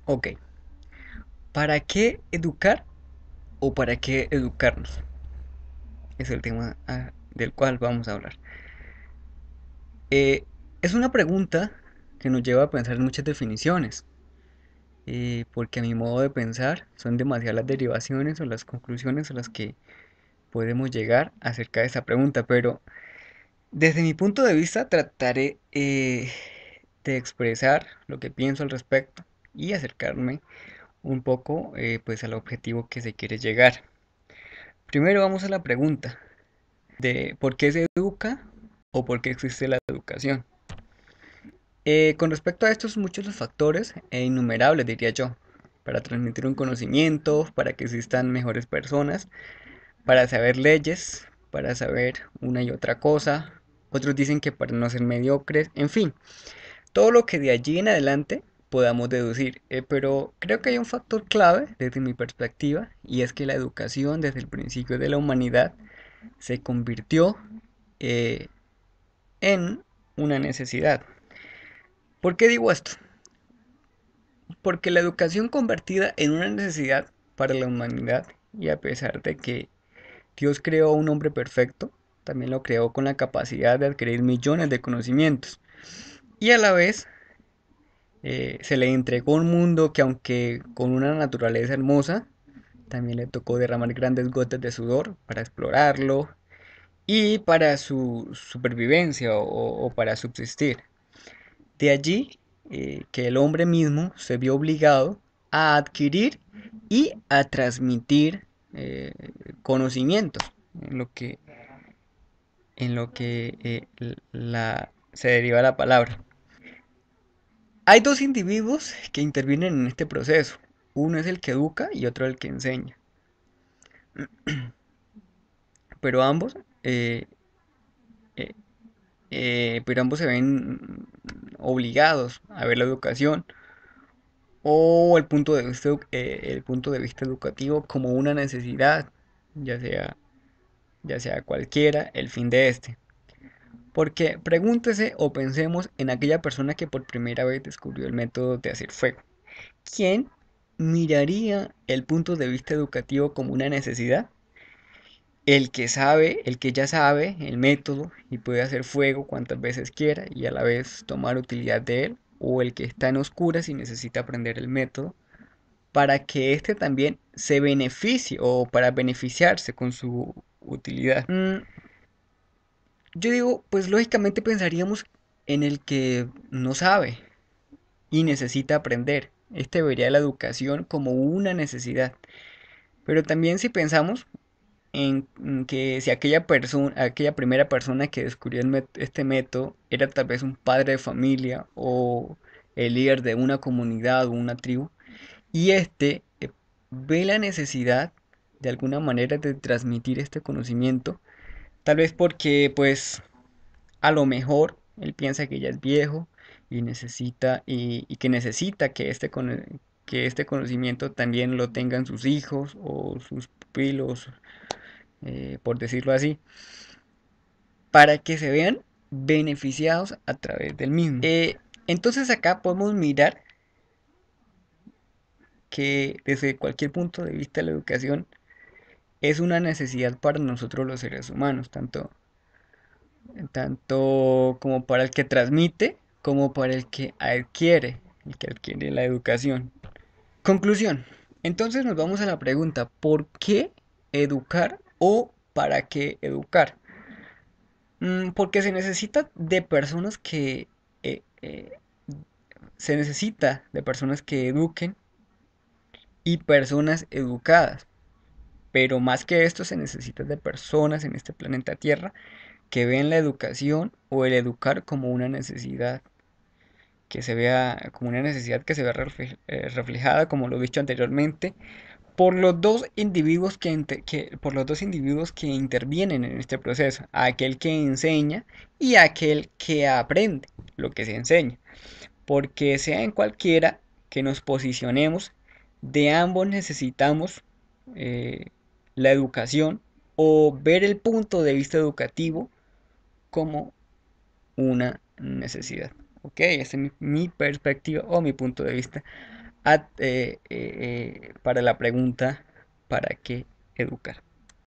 Ok, ¿para qué educar o para qué educarnos? Es el tema del cual vamos a hablar. Eh, es una pregunta que nos lleva a pensar en muchas definiciones, porque a mi modo de pensar son demasiadas las derivaciones o las conclusiones a las que podemos llegar acerca de esta pregunta, pero desde mi punto de vista trataré de expresar lo que pienso al respecto y acercarme un poco pues al objetivo que se quiere llegar. Primero vamos a la pregunta de por qué se educa o por qué existe la educación. Con respecto a estos muchos los factores e innumerables diría yo, para transmitir un conocimiento, para que existan mejores personas, para saber leyes, para saber una y otra cosa. Otros dicen que para no ser mediocres, en fin, todo lo que de allí en adelante podamos deducir. Pero creo que hay un factor clave desde mi perspectiva y es que la educación desde el principio de la humanidad se convirtió eh, en una necesidad. ¿Por qué digo esto? Porque la educación convertida en una necesidad para la humanidad y a pesar de que Dios creó a un hombre perfecto, también lo creó con la capacidad de adquirir millones de conocimientos y a la vez se le entregó un mundo que aunque con una naturaleza hermosa, también le tocó derramar grandes gotas de sudor para explorarlo y para su supervivencia o para subsistir. De allí que el hombre mismo se vio obligado a adquirir y a transmitir conocimientos en lo que se deriva la palabra. Hay dos individuos que intervienen en este proceso. Uno es el que educa y otro el que enseña. Pero ambos, eh, eh, pero ambos se ven obligados a ver la educación o el punto de vista educativo como una necesidad, ya sea, ya sea cualquiera el fin de este. Porque pregúntese o pensemos en aquella persona que por primera vez descubrió el método de hacer fuego. ¿Quién miraría el punto de vista educativo como una necesidad? El que sabe, el que ya sabe el método y puede hacer fuego cuantas veces quiera y a la vez tomar utilidad de él, o el que está en oscuras y necesita aprender el método para que éste también se beneficie o para beneficiarse con su utilidad. Yo digo, pues lógicamente pensaríamos en el que no sabe y necesita aprender. Este vería la educación como una necesidad. Pero también si pensamos en que si aquella primera persona que descubrió este método era tal vez un padre de familia o el líder de una comunidad o una tribu, y ve la necesidad de alguna manera de transmitir este conocimiento, tal vez porque pues a lo mejor él piensa que ya es viejo y y que necesita que que este conocimiento también lo tengan sus hijos o sus pupilos, por decirlo así, para que se vean beneficiados a través del mismo. Entonces acá podemos mirar que desde cualquier punto de vista la educación es una necesidad para nosotros los seres humanos, tanto como para el que transmite como para el que adquiere la educación. Conclusión. Entonces nos vamos a la pregunta, ¿por qué educar o para qué educar? Porque se necesita de personas eh, eh, se necesita de personas que eduquen y personas educadas. Pero más que esto se necesita de personas en este planeta Tierra que ven la educación o el educar como una necesidad, que se vea como una necesidad que se vea reflejada, como lo he dicho anteriormente, por los dos individuos por los dos individuos que intervienen en este proceso, aquel que enseña y aquel que aprende lo que se enseña, porque sea en cualquiera que nos posicionemos, de ambos necesitamos eh, la educación o ver el punto de vista educativo como una necesidad. Ok, esa es mi perspectiva o mi punto de vista para la pregunta, ¿para qué educar?